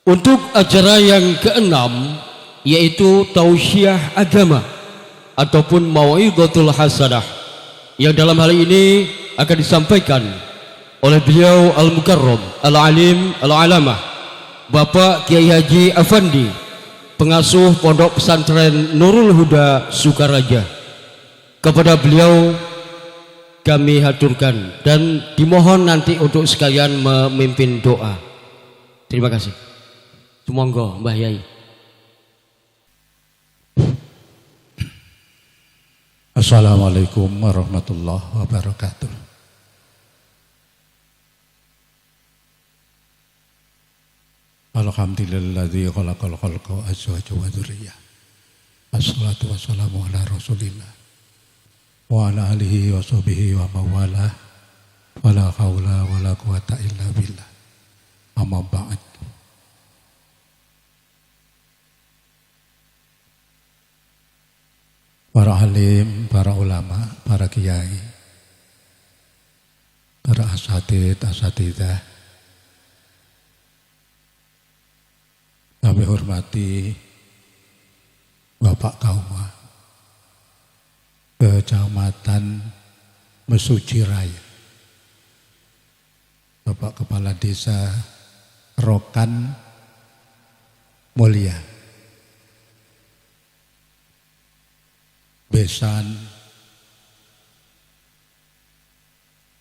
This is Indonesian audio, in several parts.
Untuk acara yang keenam, yaitu tausiah agama ataupun mau'izatul hasanah, yang dalam hal ini akan disampaikan oleh beliau Al-Mukarram Al-Alim Al-Alamah Bapak Kiai Haji Afandi, pengasuh Pondok Pesantren Nurul Huda Sukaraja. Kepada beliau kami haturkan dan dimohon nanti untuk sekalian memimpin doa. Terima kasih. Sumangga Mbah Yai. Assalamualaikum warahmatullahi wabarakatuh. Alhamdulilladzi khalaqal khalqa azwaja wa dzurriyyah. Assalatu wassalamu ala Rasulillah wa ala alihi wa sahbihi wa mawalah. Wala haula wala quwata illa billah. Amma ba'd. Para alim, para ulama, para kiai, para asatidah, kami hormati Bapak Kauma Kecamatan Mesuji Raya, Bapak Kepala Desa Rokan Mulia, besan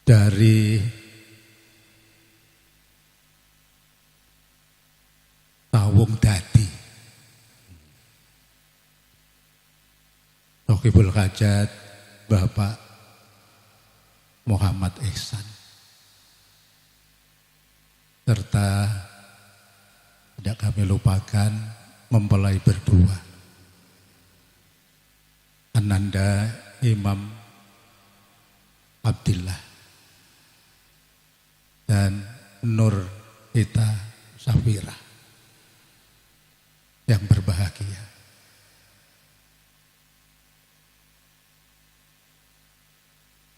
dari Tawung Dadi, Sahibul Hajat Bapak Muhammad Ihsan, serta tidak kami lupakan mempelai berdua Ananda Imam Abdillah dan Nur Ita Safira yang berbahagia.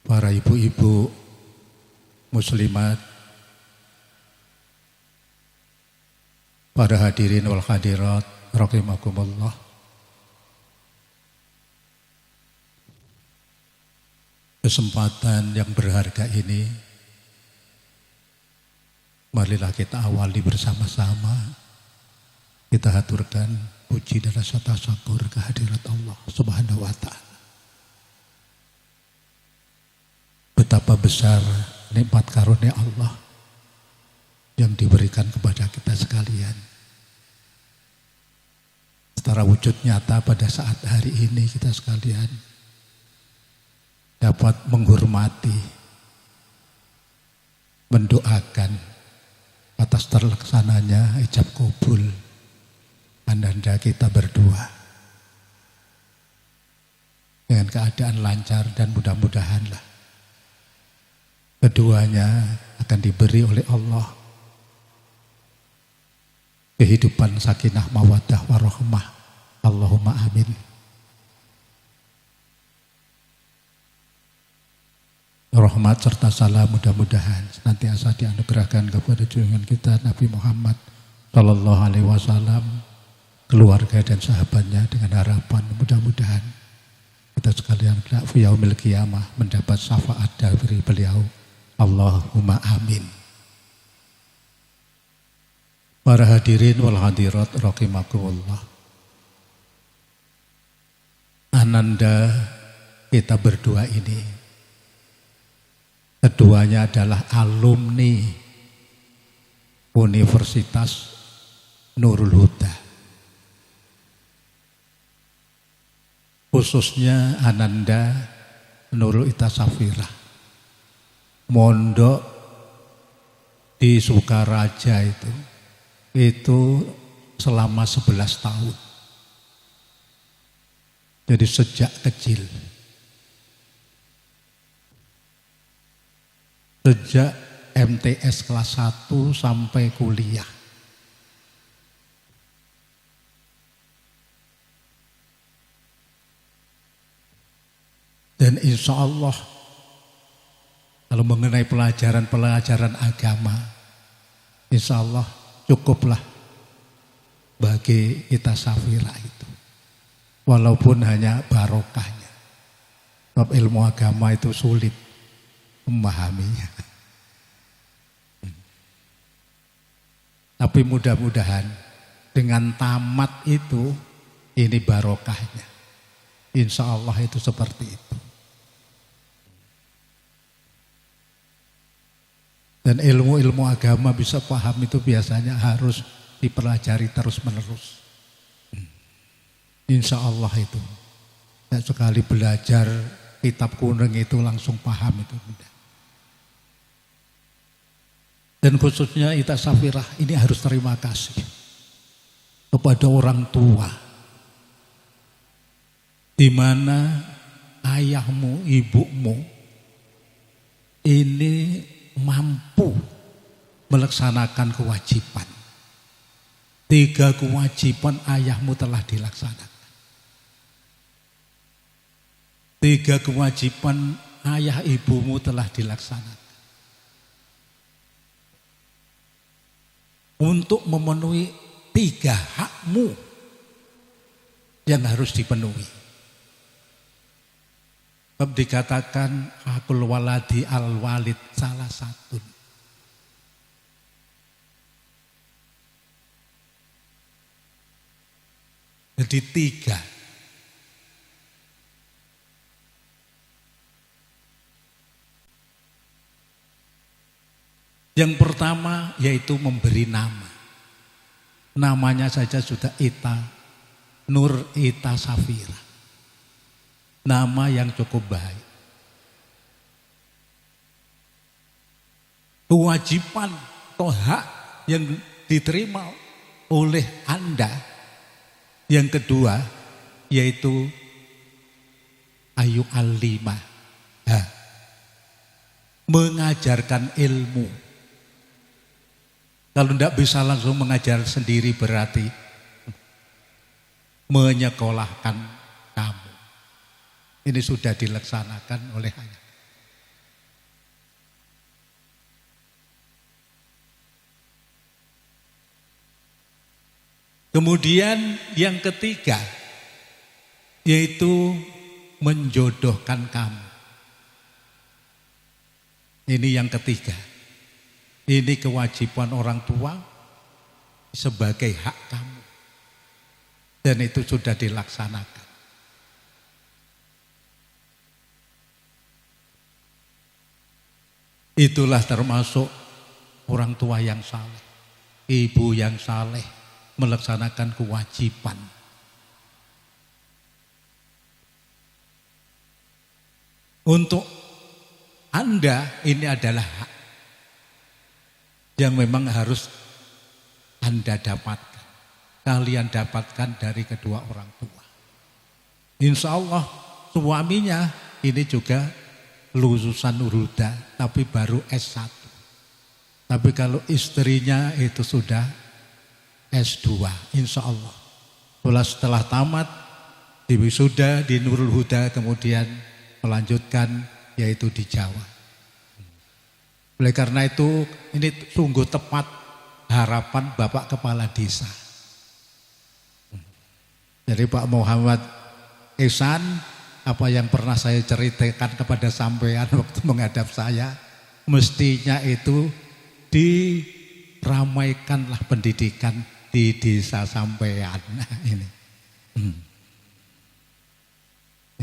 Para ibu-ibu muslimat, para hadirin wal hadirat rahimakumullah. Kesempatan yang berharga ini marilah kita awali bersama-sama. Kita haturkan puji dan rasa tasyukur kehadirat Allah Subhanahu wa ta'ala. Betapa besar nikmat karunia Allah yang diberikan kepada kita sekalian. Secara wujud nyata pada saat hari ini kita sekalian dapat menghormati, mendoakan atas terlaksananya ijab kabul ananda kita berdua dengan keadaan lancar, dan mudah-mudahanlah keduanya akan diberi oleh Allah kehidupan sakinah mawaddah warahmah. Allahumma amin. Rahmat serta salam mudah-mudahan senantiasa dianugerahkan kepada junjungan kita Nabi Muhammad Sallallahu Alaihi Wasallam, keluarga dan sahabatnya, dengan harapan mudah-mudahan kita sekalian fi yaumil qiyamah mendapat syafaat dari beliau. Allahumma amin. Para hadirin wal hadirat rahimakumullah. Ananda kita berdua ini, keduanya adalah alumni Universitas Nurul Huda. Khususnya Ananda Nurul Ita Safira, mondok di Sukaraja itu selama 11 tahun. Jadi sejak kecil, sejak MTS kelas 1 sampai kuliah. Dan insya Allah kalau mengenai pelajaran agama, insya Allah cukuplah bagi kita safira itu. Walaupun hanya barokahnya. Sebab ilmu agama itu sulit memahaminya. Tapi mudah-mudahan dengan tamat itu ini barokahnya. Insya Allah itu seperti itu. Dan ilmu-ilmu agama bisa paham itu biasanya harus dipelajari terus-menerus. Insya Allah itu. Tidak sekali belajar kitab kuning itu langsung paham itu. Dan khususnya Ita Safirah ini harus terima kasih kepada orang tua. Di mana ayahmu, ibumu ini mampu melaksanakan kewajiban. 3 kewajiban ayahmu telah dilaksanakan. 3 kewajiban ayah ibumu telah dilaksanakan. Untuk memenuhi 3 hakmu yang harus dipenuhi. Sebab dikatakan hakul waladi al walid salah satu. Jadi 3. Yang pertama yaitu memberi nama. Namanya saja sudah Ita, Nur Ita Safira. Nama yang cukup baik. Kewajiban atau hak yang diterima oleh Anda. Yang kedua yaitu ayu alimah. Mengajarkan ilmu. Kalau tidak bisa langsung mengajar sendiri berarti menyekolahkan kamu. Ini sudah dilaksanakan oleh ayah. Kemudian yang ketiga yaitu menjodohkan kamu. Ini yang ketiga. Ini kewajiban orang tua sebagai hak kamu. Dan itu sudah dilaksanakan. Itulah termasuk orang tua yang saleh, ibu yang saleh melaksanakan kewajiban. Untuk Anda ini adalah hak yang memang harus Anda dapatkan. Kalian dapatkan dari kedua orang tua. Insya Allah suaminya ini juga lulusan Huda tapi baru S1. Tapi kalau istrinya itu sudah S2 insya Allah. Setelah tamat di wisuda di Nurul Huda kemudian melanjutkan yaitu di Jawa. Oleh karena itu ini sungguh tepat harapan Bapak Kepala Desa. Jadi Pak Muhammad Ihsan, apa yang pernah saya ceritakan kepada sampean waktu menghadap saya, mestinya itu diramaikanlah pendidikan di desa sampean. Nah, ini.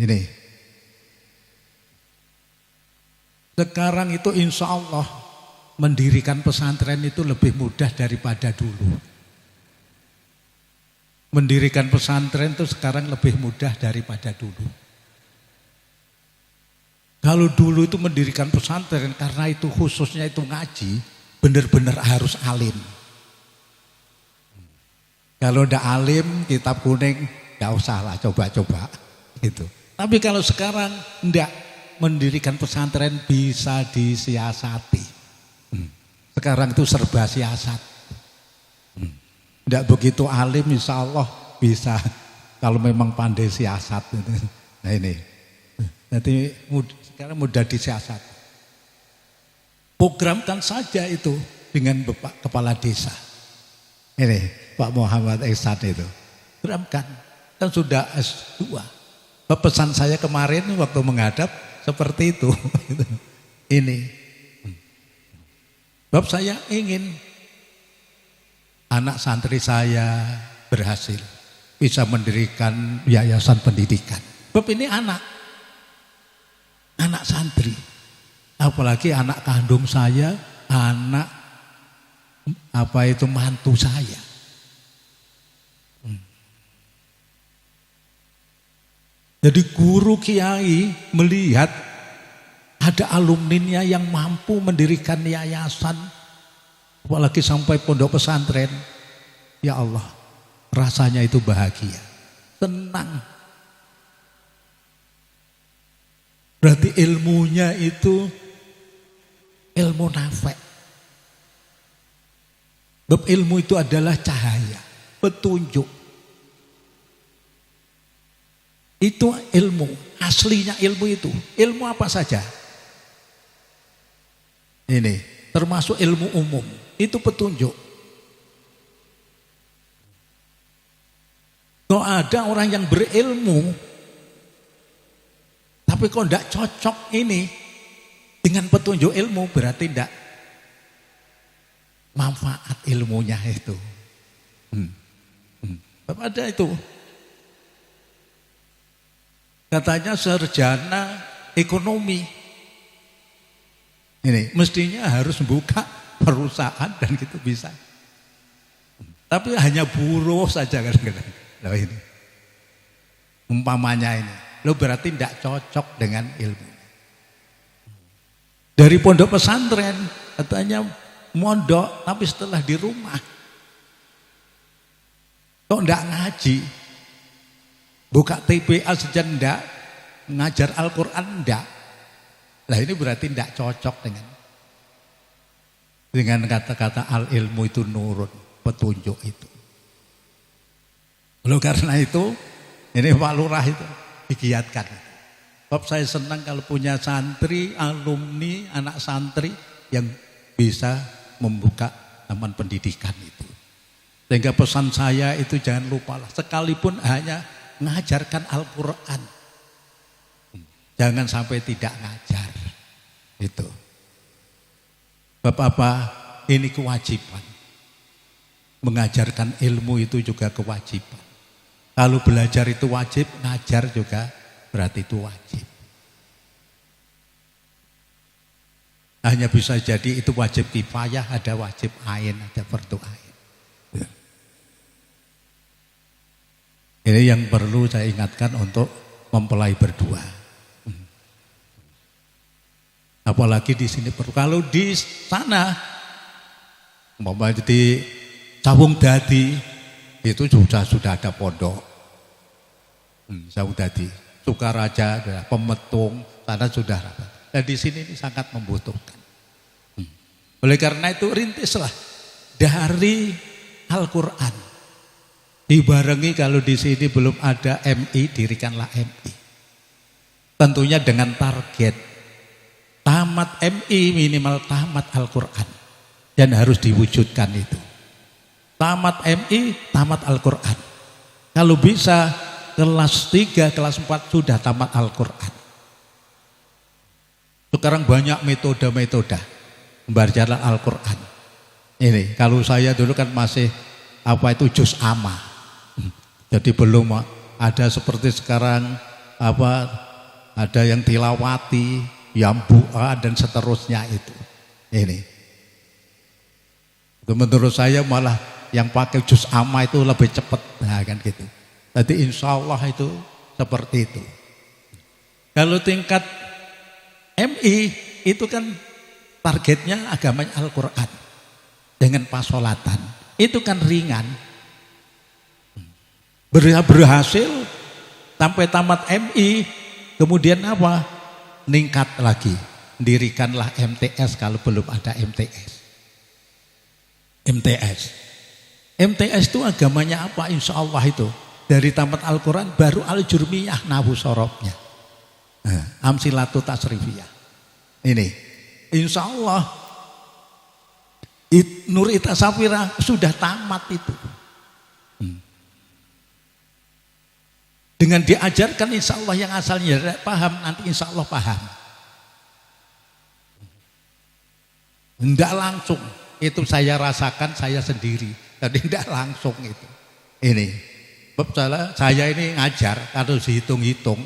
Ini. Sekarang itu insya Allah mendirikan pesantren itu lebih mudah daripada dulu. Mendirikan pesantren itu sekarang lebih mudah daripada dulu. Kalau dulu itu mendirikan pesantren karena itu khususnya itu ngaji, benar-benar harus alim. Kalau udah alim, kitab kuning, gak usah lah coba-coba gitu. Tapi kalau sekarang enggak, mendirikan pesantren bisa disiasati. Sekarang itu serba siasat. Enggak begitu alim, insya Allah bisa kalau memang pandai siasat. Nah ini, nanti sekarang mudah disiasat. Programkan saja itu dengan Bapak Kepala Desa. Ini Pak Muhammad Ihsan itu. Beramkan, kan sudah S2. Pesan saya kemarin waktu menghadap seperti itu. Ini. Sebab saya ingin anak santri saya berhasil bisa mendirikan yayasan pendidikan. Sebab ini anak santri. Apalagi anak kandung saya, anak mantu saya. Jadi guru kiai melihat ada alumninya yang mampu mendirikan yayasan, apalagi sampai pondok pesantren. Ya Allah, rasanya itu bahagia, tenang. Berarti ilmunya itu ilmu nafek. Sebab ilmu itu adalah cahaya, petunjuk. Itu ilmu, aslinya ilmu itu. Ilmu apa saja? Ini, termasuk ilmu umum. Itu petunjuk. Kalau ada orang yang berilmu, tapi kok tidak cocok ini dengan petunjuk ilmu, berarti tidak manfaat ilmunya itu. Ada itu. Katanya sarjana ekonomi. Ini mestinya harus membuka perusahaan dan gitu bisa. Tapi hanya buruh saja kadang-kadang. Loh ini. Umpamanya ini. Lo berarti tidak cocok dengan ilmu. Dari pondok pesantren katanya mondok tapi setelah di rumah. Kok tidak ngaji? Buka TPA saja enggak, ngajar Al-Quran enggak. Lah ini berarti enggak cocok dengan kata-kata al-ilmu itu nurun, petunjuk itu. Lalu karena itu, ini Pak Lurah itu digiatkan. Sebab saya senang kalau punya santri, alumni, anak santri yang bisa membuka taman pendidikan itu. Sehingga pesan saya itu jangan lupalah, sekalipun hanya mengajarkan Al-Quran, jangan sampai tidak ngajar. Itu Bapak-bapak, ini kewajiban. Mengajarkan ilmu itu juga kewajiban. Kalau belajar itu wajib, ngajar juga berarti itu wajib. Hanya bisa jadi itu wajib kifayah, ada wajib ain, ada fardu ain. Ini yang perlu saya ingatkan untuk mempelai berdua. Apalagi di sini perlu. Kalau di sana, umpamanya di Cawung Dadi, itu sudah ada pondok. Cawung Dadi, Sukaraja, Pemetung, sana sudah rapat. Dan di sini ini sangat membutuhkan. Oleh karena itu rintislah dari Al-Quran. Dibarengi kalau di sini belum ada MI, dirikanlah MI. Tentunya dengan target tamat MI minimal tamat Al-Quran. Dan harus diwujudkan itu. Tamat MI, tamat Al-Quran. Kalau bisa kelas 3, kelas 4 sudah tamat Al-Quran. Sekarang banyak metode-metode membaca Al-Quran. Ini kalau saya dulu kan masih juz amma. Jadi belum ada seperti sekarang ada yang tilawati, yambu'a dan seterusnya itu. Ini. Itu menurut saya malah yang pakai juz amma itu lebih cepat, nah kan gitu. Jadi insya Allah itu seperti itu. Kalau tingkat MI itu kan targetnya agamanya Al-Quran dengan pasolatan. Itu kan ringan. Berhasil sampai tamat MI, kemudian apa? Meningkat lagi. Dirikanlah MTS kalau belum ada MTS. MTS itu agamanya apa? Insya Allah itu dari tamat Al-Quran baru Al-Jurmiyah nahwu sorobnya. Amsilatu tasrifiyah. Ini insya Allah Nur Ita Safira sudah tamat itu. Dengan diajarkan insya Allah yang asalnya tidak paham, nanti insya Allah paham. Tidak langsung, itu saya rasakan saya sendiri. Tadi tidak langsung itu. Ini, saya ini ngajar, kalau dihitung-hitung,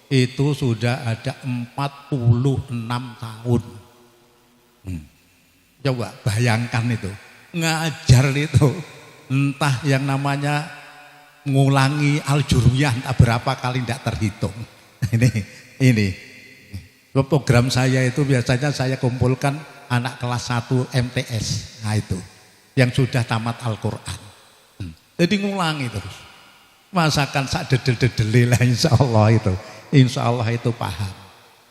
itu sudah ada 46 tahun. Coba bayangkan itu, ngajar itu, entah yang namanya ngulangi Al-Jurumiyah entah berapa kali tidak terhitung. Ini program saya itu biasanya saya kumpulkan anak kelas 1 MTS, nah itu yang sudah tamat Al-Quran. Jadi ngulangi terus, masakan sak dedel-dedel lah, insya Allah itu paham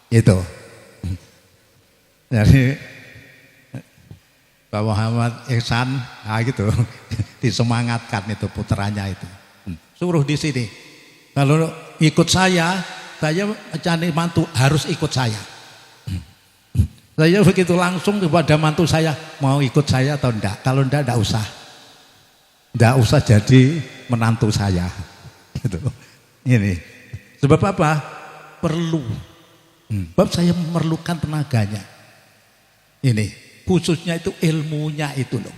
itu. Jadi Pak Muhammad Ihsan, nah gitu disemangatkan itu putranya itu. Suruh di sini. Kalau ikut saya cari mantu harus ikut saya. Saya begitu langsung kepada mantu saya, mau ikut saya atau enggak? Kalau enggak usah. Enggak usah jadi menantu saya. Gitu. Ini. Sebab apa? Perlu. Sebab saya memerlukan tenaganya. Ini, khususnya itu ilmunya itu loh.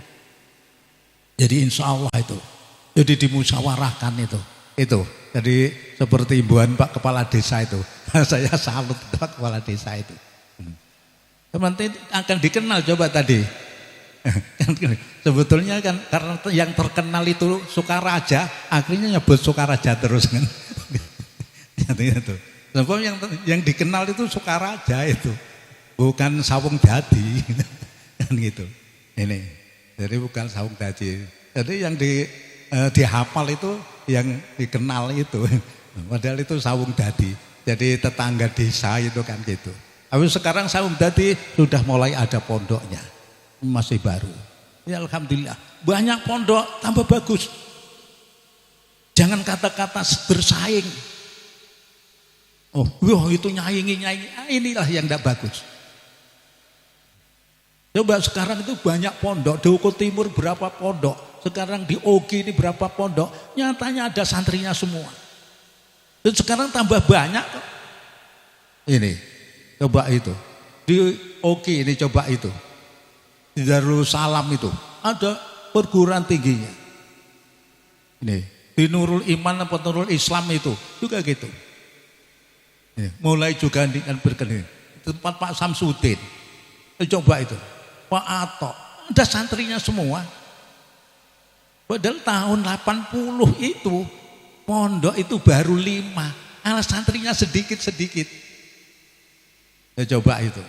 Jadi insya Allah itu. Jadi dimusyawarahkan itu. Jadi seperti imbuhan Pak Kepala Desa itu. Saya salut Pak Kepala Desa itu. Nanti akan dikenal coba tadi. Sebetulnya kan karena yang terkenal itu Sukaraja, akhirnya nyebut Sukaraja terus kan. Itu. Sebab yang dikenal itu Sukaraja itu. Bukan Sawung Dadi. Kan gitu. Ini. Jadi bukan Sawung Dadi. Jadi yang dihafal itu yang dikenal itu, padahal itu Sawung Dadi. Jadi tetangga desa itu kan gitu. Tapi sekarang Sawung Dadi sudah mulai ada pondoknya, masih baru. Ya alhamdulillah, banyak pondok tambah bagus. Jangan kata-kata bersaing. Oh, wah itu nyaingi, inilah yang tidak bagus. Coba sekarang itu banyak pondok, di Uko Timur berapa pondok, sekarang di Ogi ini berapa pondok, nyatanya ada santrinya semua. Dan sekarang tambah banyak kok. Ini, coba itu. Di Ogi ini coba itu. Di Darussalam itu ada perguruan tingginya. Ini, di Nurul Iman atau Nurul Islam itu juga gitu. Ini, mulai juga dengan berkenaan tempat Pak Samsudin. Coba itu. Pak Atok, ada santrinya semua. Padahal tahun 80 itu pondok itu baru 5, santrinya sedikit-sedikit. Ya coba itu.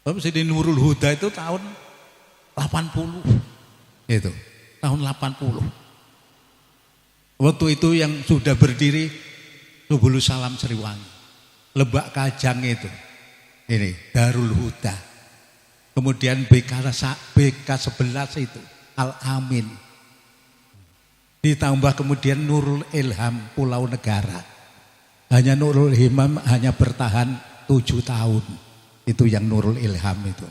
Tapi di Nurul Huda itu tahun 80. Itu, tahun 80. Waktu itu yang sudah berdiri Subulus Salam Sriwangi. Lebak Kajang itu. Ini Darul Huda. Kemudian BK11 itu Al-Amin. Ditambah kemudian Nurul Ilham Pulau Negara. Hanya Nurul Ilham hanya bertahan 7 tahun. Itu yang Nurul Ilham itu.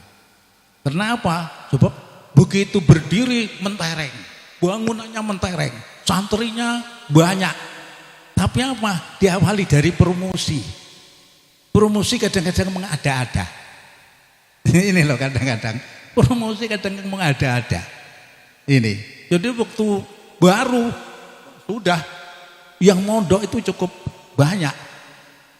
Kenapa? Sebab begitu berdiri mentereng. Bangunannya mentereng. Santrinya banyak. Tapi apa? Diawali dari promosi. Promosi kadang-kadang mengada-ada. Ini loh kadang-kadang promosi kadang-kadang mengada-ada. Ini. Jadi waktu baru sudah yang mondok itu cukup banyak.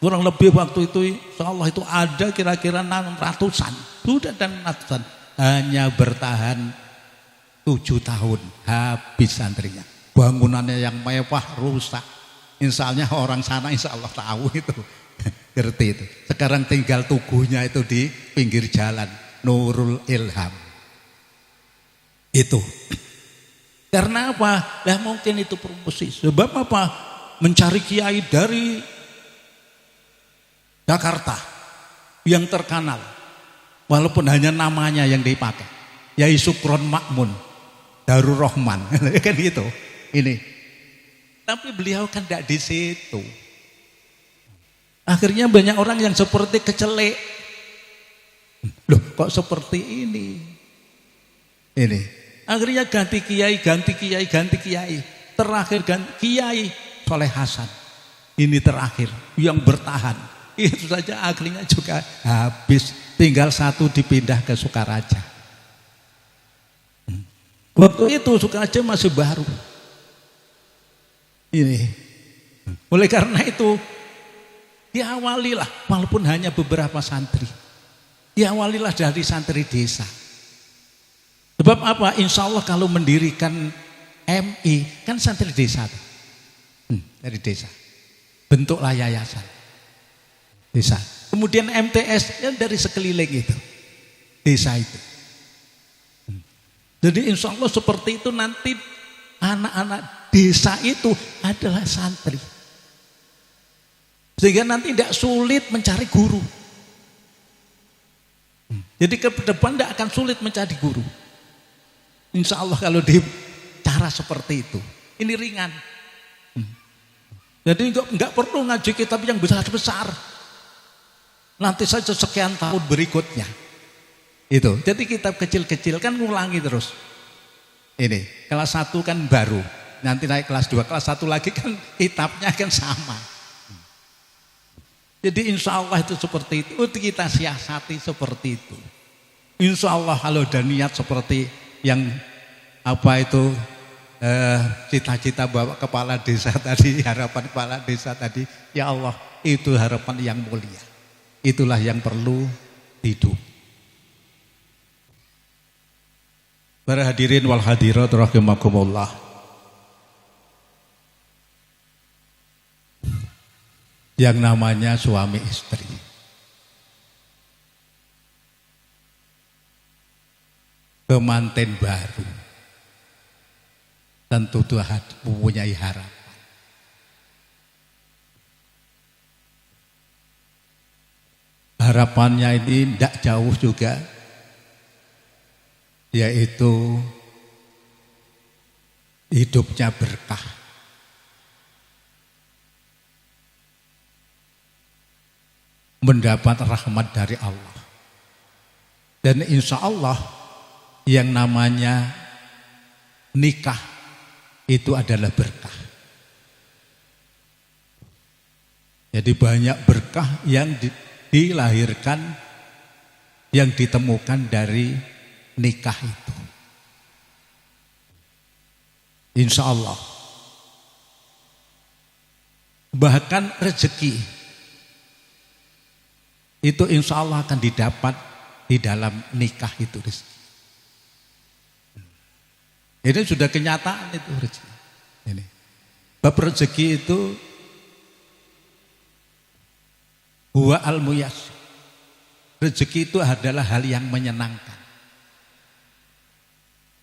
Kurang lebih waktu itu insyaallah itu ada kira-kira 600-an. Sudah dan ratusan. Hanya bertahan 7 tahun habis santrinya. Bangunannya yang mewah rusak. Insyaallah orang sana insyaallah tahu itu. Ngerti itu. Sekarang tinggal tuguhnya itu di pinggir jalan Nurul Ilham. Itu. Karena apa? Lah mungkin itu promosi. Sebab apa? Mencari kiai dari Jakarta yang terkenal. Walaupun hanya namanya yang dipakai. Yai Sukron Makmun, Darul Rahman. Kan gitu. Ini. Tapi beliau kan tidak di situ. Akhirnya banyak orang yang seperti kecelek. Loh kok seperti ini? Ini akhirnya ganti kiai, terakhir ganti kiai Soleh Hasan. Ini terakhir yang bertahan. Itu saja akhirnya juga habis. Tinggal satu dipindah ke Sukaraja. Waktu itu Sukaraja masih baru. Ini. Oleh karena itu diawalilah walaupun hanya beberapa santri. Diawalilah dari santri desa. Sebab apa? Insya Allah kalau mendirikan MI kan santri desa. Dari desa. Bentuklah yayasan. Desa. Kemudian MTS ya dari sekeliling itu. Desa itu. Jadi insya Allah seperti itu nanti anak-anak desa itu adalah santri. Sehingga nanti tidak sulit mencari guru. Jadi ke depan tidak akan sulit mencari guru. Insya Allah kalau di cara seperti itu. Ini ringan. Jadi enggak perlu ngaji kitab yang besar-besar. Nanti saja sekian tahun berikutnya. Itu. Jadi kitab kecil-kecil kan ngulangi terus. Ini kelas 1 kan baru. Nanti naik kelas 2, kelas 1 lagi kan kitabnya kan sama. Jadi insya Allah itu seperti itu. Kita siasati seperti itu. Insya Allah kalau ada niat seperti yang apa itu cita-cita bawa kepala desa tadi, harapan kepala desa tadi, ya Allah itu harapan yang mulia. Itulah yang perlu hidup. Para hadirin wal hadirat rahimakumullah. Yang namanya suami istri. Kemanten baru. Tentu Tuhan mempunyai harapan. Harapannya ini tidak jauh juga, yaitu hidupnya berkah. Mendapat rahmat dari Allah. Dan insya Allah yang namanya nikah itu adalah berkah. Jadi banyak berkah yang dilahirkan, yang ditemukan dari nikah itu. Insya Allah. Bahkan rezeki itu insya Allah akan didapat di dalam nikah itu rezeki. Ini sudah kenyataan itu rezeki. Ini. Bab rezeki itu huwa al-muyassir. Rezeki itu adalah hal yang menyenangkan.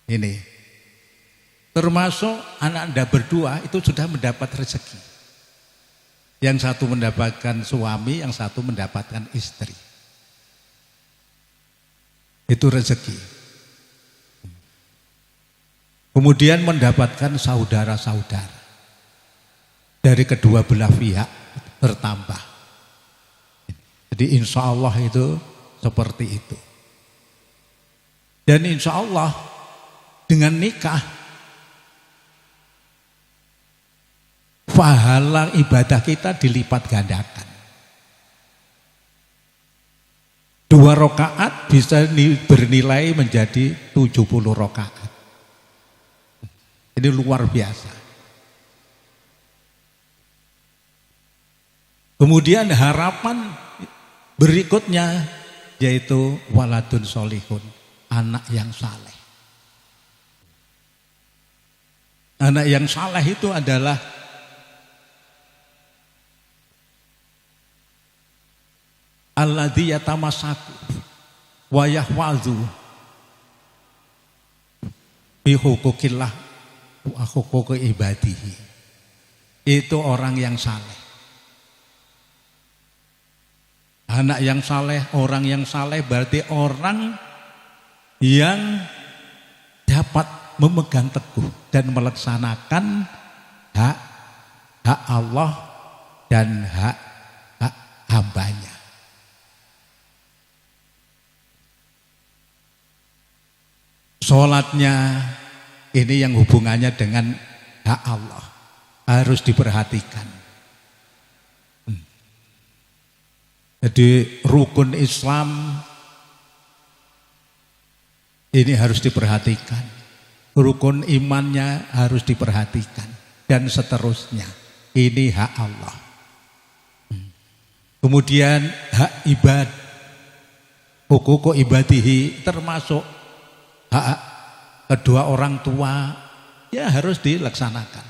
Ini. Termasuk anak Anda berdua itu sudah mendapat rezeki. Yang satu mendapatkan suami, yang satu mendapatkan istri. Itu rezeki. Kemudian mendapatkan saudara-saudara. Dari kedua belah pihak bertambah. Jadi insya Allah itu seperti itu. Dan insya Allah dengan nikah pahala ibadah kita dilipat gandakan. 2 rakaat bisa bernilai menjadi 70 rakaat. Ini luar biasa. Kemudian harapan berikutnya yaitu waladun solihun, anak yang saleh. Anak yang saleh itu adalah alladzi yatamassaku wa yahfazu bi huquqillah wa huquqi ibadihi. Itu orang yang saleh. Anak yang saleh, orang yang saleh berarti orang yang dapat memegang teguh dan melaksanakan hak Allah dan hak hambanya. Sholatnya ini yang hubungannya dengan hak Allah harus diperhatikan. Jadi rukun Islam ini harus diperhatikan. Rukun imannya harus diperhatikan. Dan seterusnya. Ini hak Allah. Kemudian hak ibad. Hukuku ibadihi termasuk hak kedua orang tua ya harus dilaksanakan.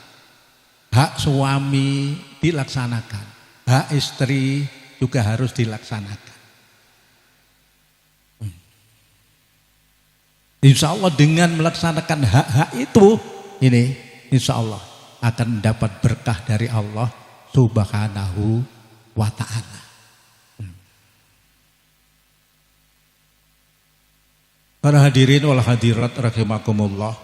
Hak suami dilaksanakan. Hak istri juga harus dilaksanakan. Insya Allah dengan melaksanakan hak-hak itu, ini insya Allah akan mendapat berkah dari Allah Subhanahu wa ta'ala. Para hadirin wal hadirat rahimakumullah.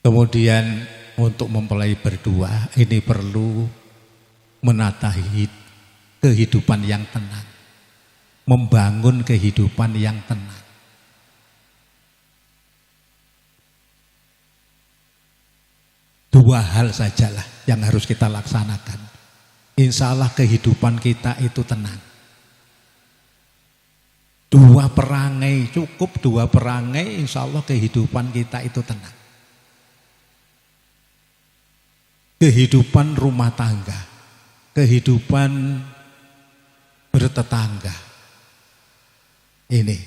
Kemudian untuk mempelai berdua ini perlu menata kehidupan yang tenang, membangun kehidupan yang tenang. Dua hal sajalah yang harus kita laksanakan. Insya Allah kehidupan kita itu tenang. Dua perangai, cukup dua perangai, insya Allah kehidupan kita itu tenang. Kehidupan rumah tangga, kehidupan bertetangga. Ini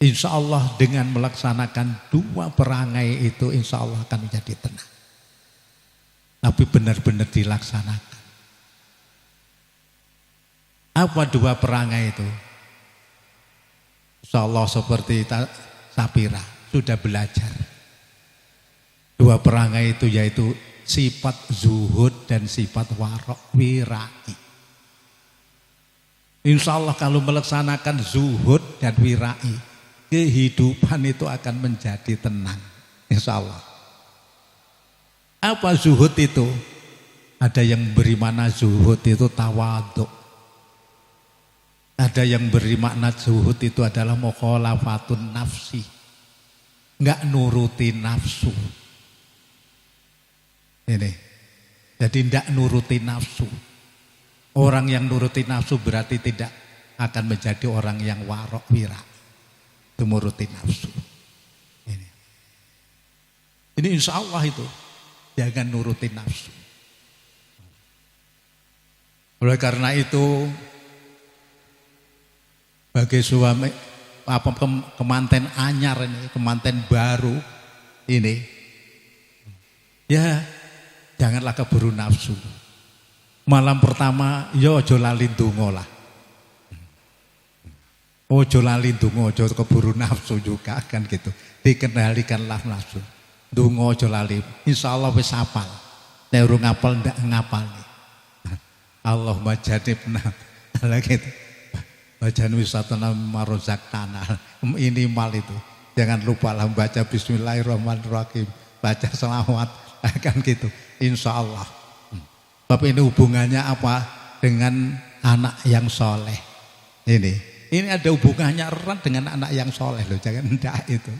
insya Allah dengan melaksanakan dua perangai itu insya Allah akan menjadi tenang. Tapi benar-benar dilaksanakan. Apa dua perangai itu? Insya Allah seperti Sapira sudah belajar. Dua perangai itu yaitu sifat zuhud dan sifat wirai. Insya Allah kalau melaksanakan zuhud dan wirai, kehidupan itu akan menjadi tenang. Insya Allah. Apa zuhud itu? Ada yang beri makna zuhud itu tawadhu. Ada yang beri makna zuhud itu adalah mukhalafatun nafsi. Enggak nuruti nafsu. Ini. Jadi tidak nuruti nafsu. Orang yang nuruti nafsu berarti tidak akan menjadi orang yang warok wira. Itu nuruti nafsu. Ini insya Allah itu. Jangan nuruti nafsu. Oleh karena itu, bagi suami kemanten anyar ini, kemanten baru ini, ya janganlah keburu nafsu. Malam pertama, ya ojo lali ndonga lah. Ojo lali ndonga, ojo keburu nafsu juga kan gitu. Dikendalikanlah nafsu. Ndonga ojo lali. Insyaallah wis hafal. Nek urung ngapal ndak ngapal nih. Allahumma jadibna. Lah gitu. Bacaan wisatana marozak tanah. Ini mal itu. Jangan lupa lah baca bismillahirrahmanirrahim. Baca selawat. Kan gitu. Insyaallah. Tapi ini hubungannya apa? Dengan anak yang soleh. Ini ada hubungannya erat dengan anak yang soleh loh. Jangan enggak itu.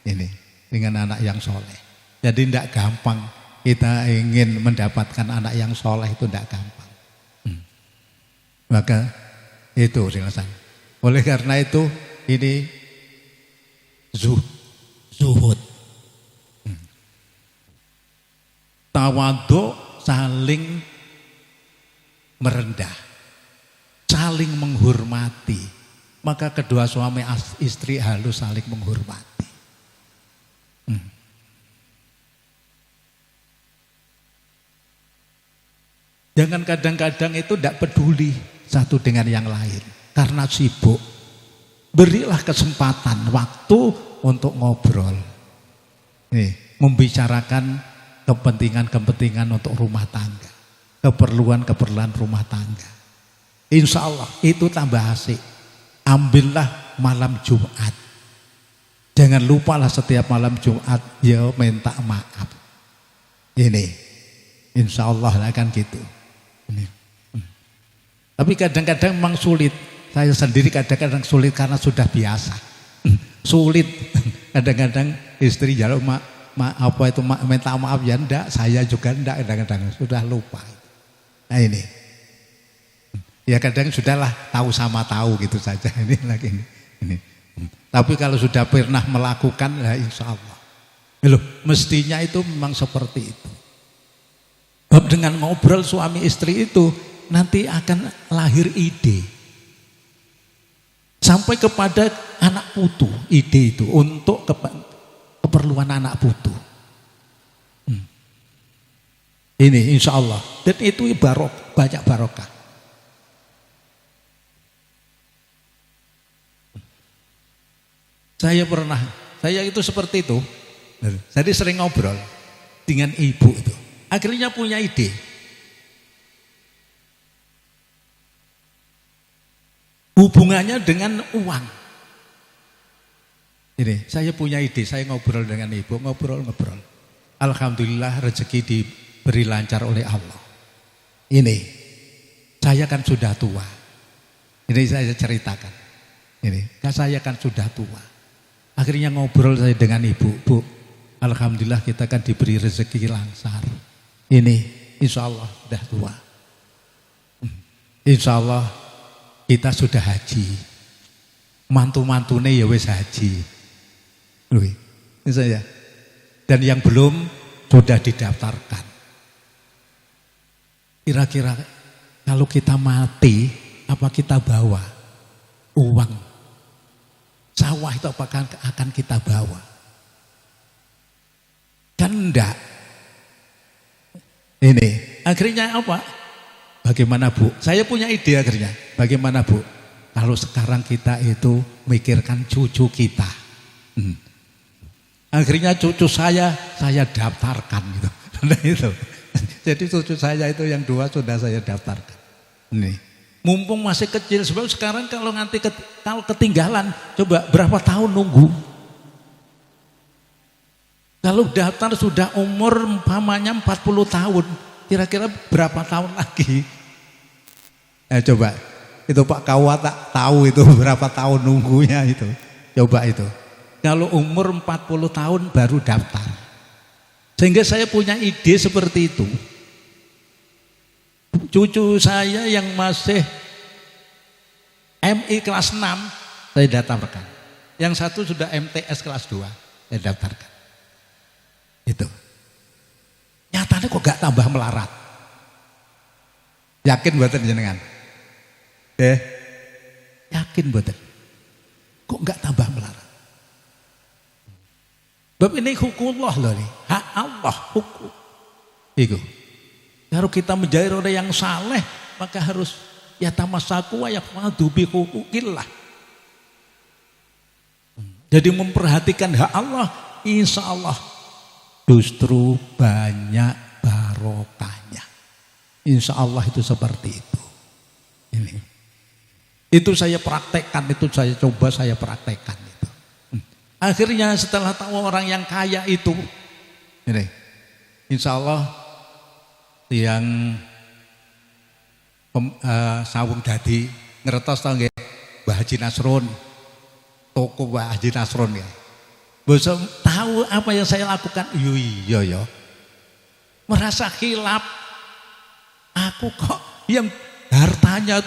Ini dengan anak yang soleh. Jadi tidak gampang kita ingin mendapatkan anak yang soleh itu tidak gampang. Maka itu silakan. Oleh karena itu ini zuhud. Tawadhu saling merendah, saling menghormati. Maka kedua suami istri harus saling menghormati. Jangan kadang-kadang itu tidak peduli satu dengan yang lain karena sibuk. Berilah kesempatan waktu untuk ngobrol, membicarakan kepentingan-kepentingan untuk rumah tangga, keperluan-keperluan rumah tangga. Insya Allah itu tambah asik. Ambillah malam Jumat. Jangan lupalah setiap malam Jumat ya minta maaf. Ini insya Allah akan gitu. Ini. Tapi kadang-kadang memang sulit. Saya sendiri kadang-kadang sulit karena sudah biasa. Sulit. Kadang-kadang istri jaluk minta maaf ya enggak, saya juga enggak, kadang-kadang sudah lupa. Nah ini. Ya kadang sudahlah tahu sama tahu gitu saja ini lagi ini. Tapi kalau sudah pernah melakukan ya insya Allah. Loh, mestinya itu memang seperti itu. Bab dengan ngobrol suami istri itu nanti akan lahir ide. Sampai kepada anak putu, ide itu untuk keperluan anak putu. Ini insya Allah. Dan itu banyak barokah. Saya itu seperti itu. Jadi sering ngobrol dengan ibu itu. Akhirnya punya ide. Hubungannya dengan uang. Ini, saya punya ide, saya ngobrol dengan ibu, ngobrol. Alhamdulillah rezeki diberi lancar oleh Allah. Ini, saya kan sudah tua. Ini saya ceritakan. Ini, saya kan sudah tua. Akhirnya ngobrol saya dengan ibu, Bu, alhamdulillah kita kan diberi rezeki lancar. Ini, insya Allah sudah tua. Insya Allah kita sudah haji. Mantu-mantune ya wis haji. Ini saya. Dan yang belum sudah didaftarkan. Kira-kira kalau kita mati, apa kita bawa uang sawah itu apakah akan kita bawa? Kan enggak. Ini akhirnya apa? Bagaimana Bu? Saya punya ide akhirnya. Bagaimana Bu? Kalau sekarang kita itu mikirkan cucu kita. Akhirnya cucu saya daftarkan gitu. Nah itu. Jadi cucu saya itu yang 2 sudah saya daftarkan. Nih. Mumpung masih kecil, sebab sekarang kalau nanti kalau ketinggalan, coba berapa tahun nunggu? Kalau daftar sudah umur umpamanya 40 tahun, kira-kira berapa tahun lagi? Coba, itu Pak Kawa tak tahu itu berapa tahun nunggunya itu. Coba itu. Kalau umur 40 tahun baru daftar. Sehingga saya punya ide seperti itu. Cucu saya yang masih MI kelas 6 saya daftarkan. Yang satu sudah MTS kelas 2 saya daftarkan. Itu. Nyatanya kok gak tambah melarat. Yakin mboten jenengan? Yakin mboten? Kok gak tambah melarat? Bab ini hukumullah loh nih. Hak Allah hukum. Itu. Kalau kita menjadi orang yang saleh, maka harus ya tamasaku wa yafadu bi hukukillah. Jadi memperhatikan hak Allah, insya Allah justru banyak barokahnya. Insya Allah itu seperti itu. Ini. Itu saya praktekkan, itu saya coba saya praktekkan itu. Akhirnya setelah tahu orang yang kaya itu, ini, insya Allah yang sawung dadi ngertos tau nggih Mbah Haji Nasrun, toko Mbah Haji Nasrun ya. Bosan tahu apa yang saya lakukan? Iya ya. Merasa khilaf. Aku kok yang hartanya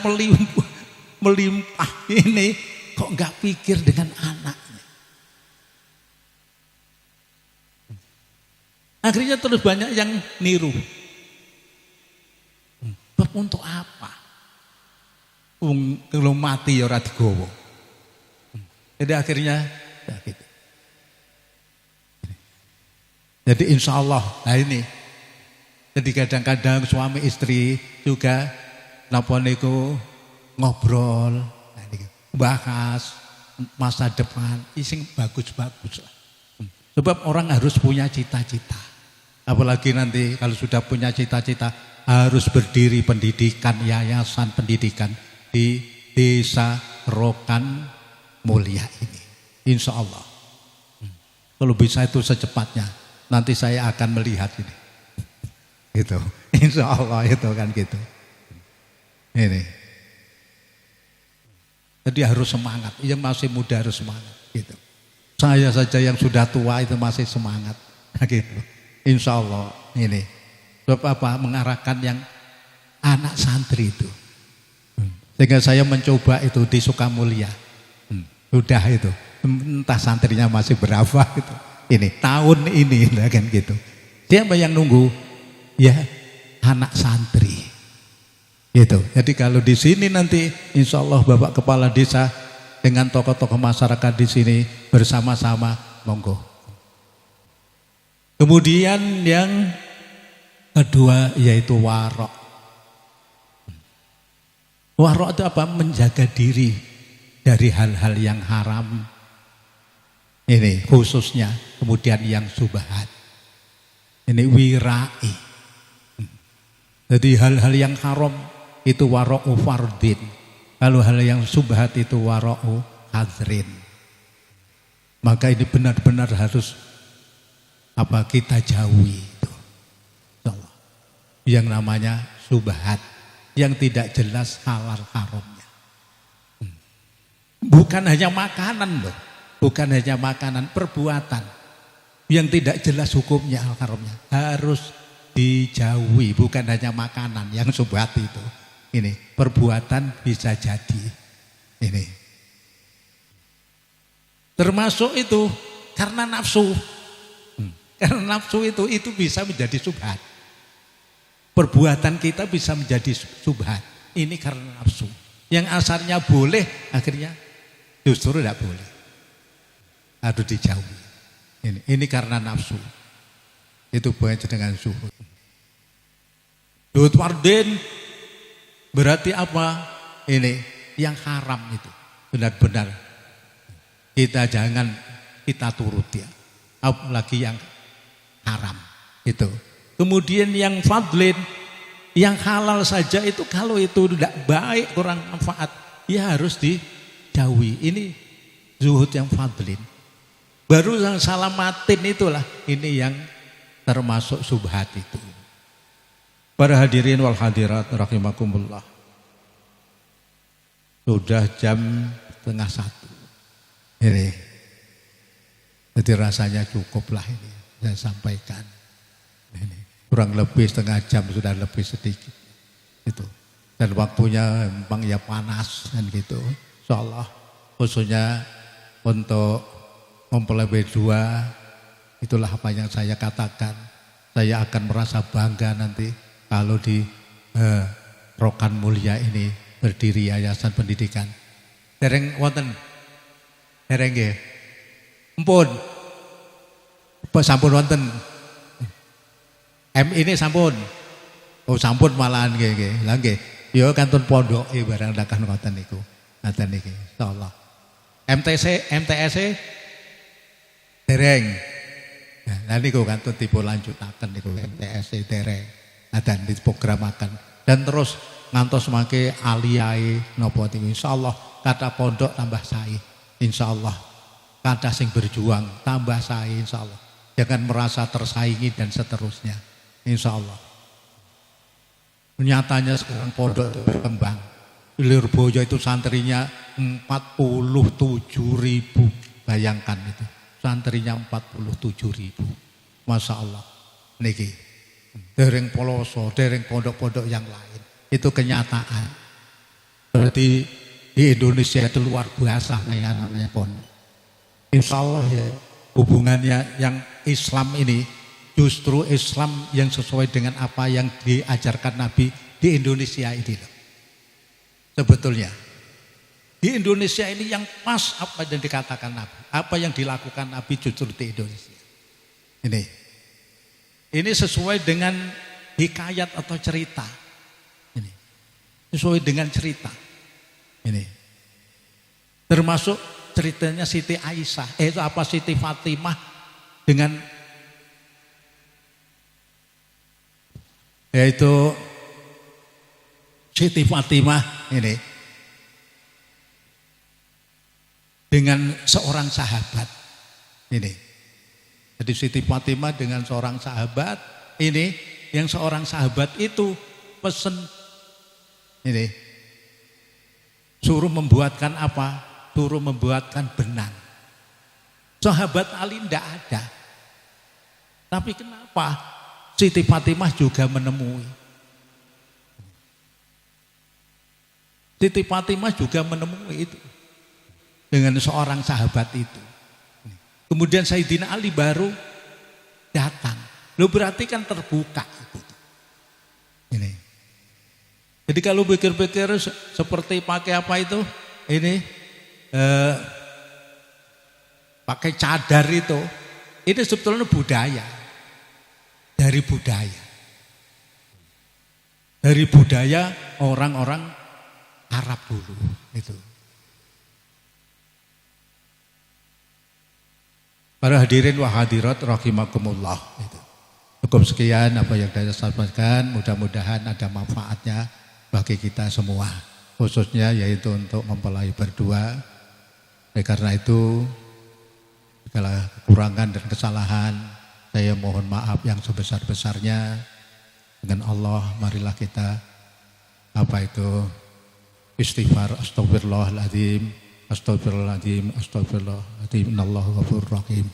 melimpah ini kok nggak pikir dengan anaknya. Akhirnya terus banyak yang niru. Bab untuk apa? Kalau mati ya ora digowo. Jadi akhirnya ya gitu. Jadi insya Allah, nah ini. Jadi kadang-kadang suami istri juga napa niku ngobrol, bahas masa depan, ising bagus-bagus lah. Sebab orang harus punya cita-cita. Apalagi nanti kalau sudah punya cita-cita harus berdiri pendidikan, yayasan pendidikan di desa Rokan Mulia ini. Insya Allah. Kalau bisa itu secepatnya. Nanti saya akan melihat ini. Gitu. Insya Allah itu kan gitu. Ini. Jadi harus semangat. Yang masih muda harus semangat. Gitu. Saya saja yang sudah tua itu masih semangat. Gitu. Insya Allah ini. Sebab apa? Mengarahkan yang anak santri itu. Sehingga saya mencoba itu di Sukamulya. Sudah itu. Entah santrinya masih berapa gitu. Ini tahun ini kan gitu. Siapa yang nunggu? Ya anak santri. Gitu. Jadi kalau di sini nanti insya Allah Bapak Kepala Desa dengan tokoh-tokoh masyarakat di sini bersama-sama monggo. Kemudian yang kedua yaitu warok. Warok itu apa? Menjaga diri dari hal-hal yang haram. Ini khususnya. Kemudian yang subhat. Ini wirai. Jadi hal-hal yang haram itu wara'u fardin. Kalau hal yang subhat itu wara'u hadrin. Maka ini benar-benar harus kita jauhi itu. Yang namanya subhat, yang tidak jelas halal haramnya. Bukan hanya makanan loh, bukan hanya makanan, perbuatan yang tidak jelas hukumnya halal haramnya harus dijauhi. Bukan hanya makanan yang subhat itu. Ini perbuatan bisa jadi ini termasuk itu karena nafsu. Karena nafsu itu bisa menjadi subhat. Perbuatan kita bisa menjadi subhat. Ini karena nafsu. Yang asalnya boleh akhirnya justru tidak boleh. Harus dijauhi. Ini karena nafsu. Itu banyak dengan zuhud. Zuhud fardin berarti apa? Ini yang haram itu benar-benar kita jangan kita turut ya. Apalagi yang haram itu. Kemudian yang fadlin, yang halal saja itu kalau itu tidak baik, kurang manfaat, ya harus dijauhi. Ini zuhud yang fadlin. Baru yang salamatin itulah ini yang termasuk subhat itu. Para hadirin wal hadirat rahimakumullah. Sudah jam 12:30. Ini. Jadi rasanya cukuplah ini saya sampaikan. Ini. Kurang lebih setengah jam sudah lebih sedikit. Itu. Dan waktunya memang ya panas kan gitu. Insyaallah khususnya untuk mempelai B2 itulah apa yang saya katakan. Saya akan merasa bangga nanti kalau di Rokan Mulia ini berdiri yayasan pendidikan. Dereng wonten. Dereng nggih. Ampun. Apa sampun wonten? ini sampun. Oh sampun malahan nggih. Lah nggih. Ya kantun pondok barang dakan ngoten niku. Ngoten niki insyaallah. MTS dereng. Nah niku kantun tipe lanjutaken niku MTS dereng. Dan diprogramakan dan terus ngantos mangke aliyai napa niku insyaallah kata pondok tambah sae insyaallah kata sing berjuang tambah sae insyaallah jangan merasa tersaingi dan seterusnya insyaallah. Nyatanya sekarang pondok berkembang. Lirboyo itu santrinya 47.000, bayangkan itu santrinya 47.000, masya Allah niki. Dereng Poloso, dereng pondok-pondok yang lain. Itu kenyataan. Berarti di Indonesia itu luar biasa kayak namanya pondok. Insya Allah ya, hubungannya yang Islam ini justru Islam yang sesuai dengan apa yang diajarkan Nabi di Indonesia ini loh. Sebetulnya di Indonesia ini yang pas apa yang dikatakan Nabi, apa yang dilakukan Nabi justru di Indonesia. Ini sesuai dengan hikayat atau cerita. Ini sesuai dengan cerita. Ini termasuk ceritanya Siti Aisyah. Itu apa Siti Fatimah dengan yaitu Siti Fatimah ini dengan seorang sahabat ini. Jadi Siti Fatimah dengan seorang sahabat ini, yang seorang sahabat itu pesen ini Suruh membuatkan apa? Suruh membuatkan benang. Sahabat Ali tidak ada. Tapi kenapa Siti Fatimah juga menemui? Siti Fatimah juga menemui itu dengan seorang sahabat itu. Kemudian Sayyidina Ali baru datang. Lo berarti kan terbuka. Ini. Jadi kalau pikir-pikir seperti pakai apa itu? Ini pakai cadar itu. Ini sebetulnya budaya. Dari budaya. Dari budaya orang-orang Arab dulu itu. Para hadirin wa hadirat rahimakumullah itu. Cukup sekian apa yang saya sampaikan, mudah-mudahan ada manfaatnya bagi kita semua. Khususnya yaitu untuk mempelai berdua. Karena itu segala kekurangan dan kesalahan saya mohon maaf yang sebesar-besarnya. Dengan Allah marilah kita istighfar, astagfirullahaladzim, astagfirullahaladzim, astagfirullahaladzim, innallahu ghafurur rahim.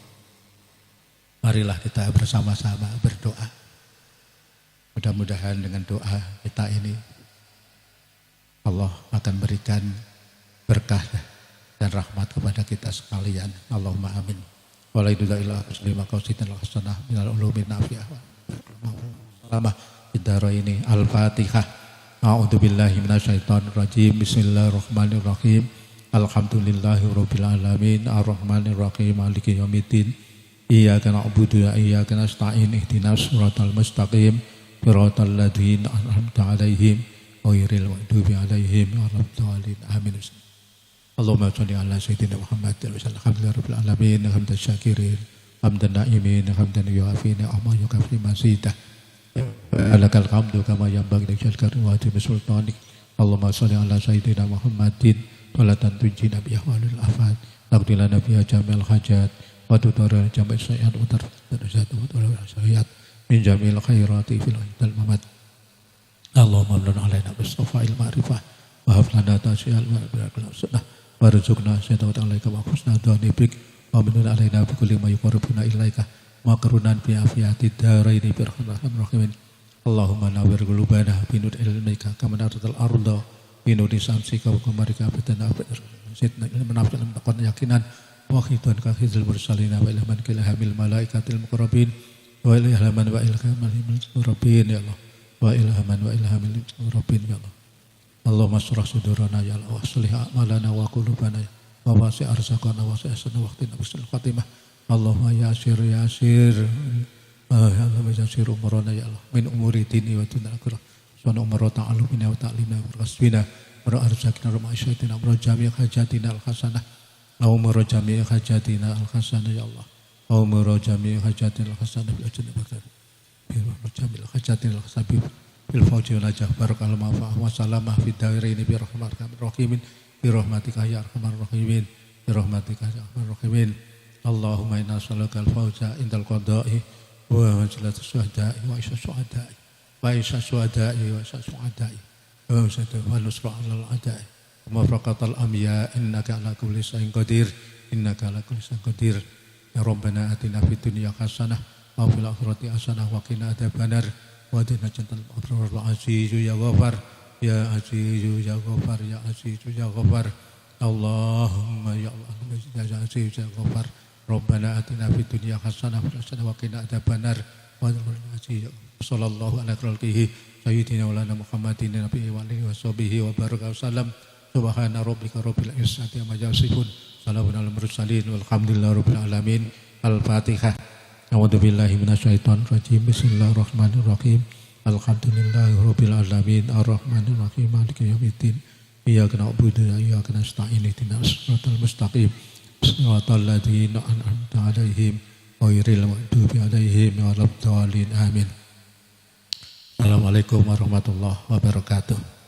Marilah kita bersama-sama berdoa. Mudah-mudahan dengan doa kita ini Allah akan berikan berkah dan rahmat kepada kita sekalian. Allahumma amin. Walaikumsalam warahmatullahi wabarakatuh. Minal ulumin nafi'ah. Salamah bidaraini. Al-Fatihah. A'udzubillahi minasyaitonir rajim. Bismillahirrahmanirrahim. Alhamdulillahirabbil alamin. Arrahmanirrahim. Maliki yaumiddin. Iyyaka na'budu wa iyyaka nasta'in. Ihdinas siratal mustaqim. Shiratal ladzina an'amta 'alaihim ghairil maghdubi 'alaihim waladdallin. Amin. Allahumma shalli ala sayyidina Muhammad wa sallim. Alhamdulillahirabbil alamin. Hamdan syakirin. Hamdan na'imin. Hamdan yu'afi ni'ama yukafi masyidah. Alakal hamdu kama yanbaghi li jalali wajhi sultanik. Allahumma shalli ala sayyidina Muhammadin salatan tunjina biha walil afat. Taqdi lana biha jamil hajat wa tudara jamil sayyat wa tarjat wa sayyat min jamil khairati fil dal mamat. Allahumma lana alaina bis-safa'il ma'rifah wa hab lana tasyi'al ma'rifah sunnah warzuqna syaitan alaika wa husna dhanibik wa min alaina bi kulli ma yuqarribuna ilaika makarunan bi afiyati daraini bi rahmatir rahimin. Allahumma nawwir qulubana bi nur ilmika kama nartal arda bi nur samsika wa qamarika bitana sidna menafsal taqwan yakinan wa khidan ka khizil mursalina wa ilhaman kilhamil malaikatil muqarrabin wa ilhaman wa ilhamil muqarrabin ya Allah wa ilhaman wa ilhamil muqarrabin ya Allah. Allahumma surah sudurana ya Allah wa aslih a'malana wa qulubana wa wasi' arzaqana wa sa'asna waqtina bisul khatimah. Allahumma yasir ya Allah yasir umurana ya Allah min umuri dini wa dunya akhirah sana umur ta'alumina wa ta'limina wa kasbina wa arzaqina wa ma'isyatina wa jami' hajatina al-hasanah wa umur jami' hajatina al-hasanah ya Allah wa umur jami' hajatina al-hasanah bil jannah wa jami' hajatina al-hasanah bil fawzi wal najah barakal ma'fa wa salamah fid dairaini bi rahmatika rahimin bi rahmatika ya arhamar rahimin bi rahmatika ya arhamar rahimin. Allahumma inna nas'aluka al-fawza indal qada'i wa manzilatus syuhada'i wa isya syuhada'i wa isya syuhada'i wa isya syuhada'i wa isya wa nusra 'alal a'da'i wa mafraqatal anbiya innaka 'ala kulli syai'in qadir innaka 'ala kulli syai'in qadir ya rabbana atina fid dunya hasanah wa fil akhirati hasanah wa qina adzabannar wa qina jannatal abrar azizu ya ghafar ya azizu ya ghafar ya azizu ya ghafar. Allahumma ya Allah ya azizu ya ghafar. Rabbana atina fid dunya hasanah wa qina adzabannar wa sallallahu ala khalqihi sayyidina maulana Muhammadin nabiyyi wa alihi washabihi wa baraka wasallam. Subhana rabbika rabbil izzati amma yasifun salamun alal mursalin walhamdulillahi rabbil alamin. Al-Fatihah. A'udzu billahi minasyaitonir rajim. Bismillahirrahmanirrahim. Alhamdulillahi rabbil alamin arrahmanir rahim maliki yaumiddin. Iyyaka na'budu wa iyyaka nasta'in ihdinas siratal mustaqim. Siratal ladzina an'amta 'alaihim ghairil maghdubi 'alaihim waladdallin. Amin. Assalamualaikum warahmatullahi wabarakatuh.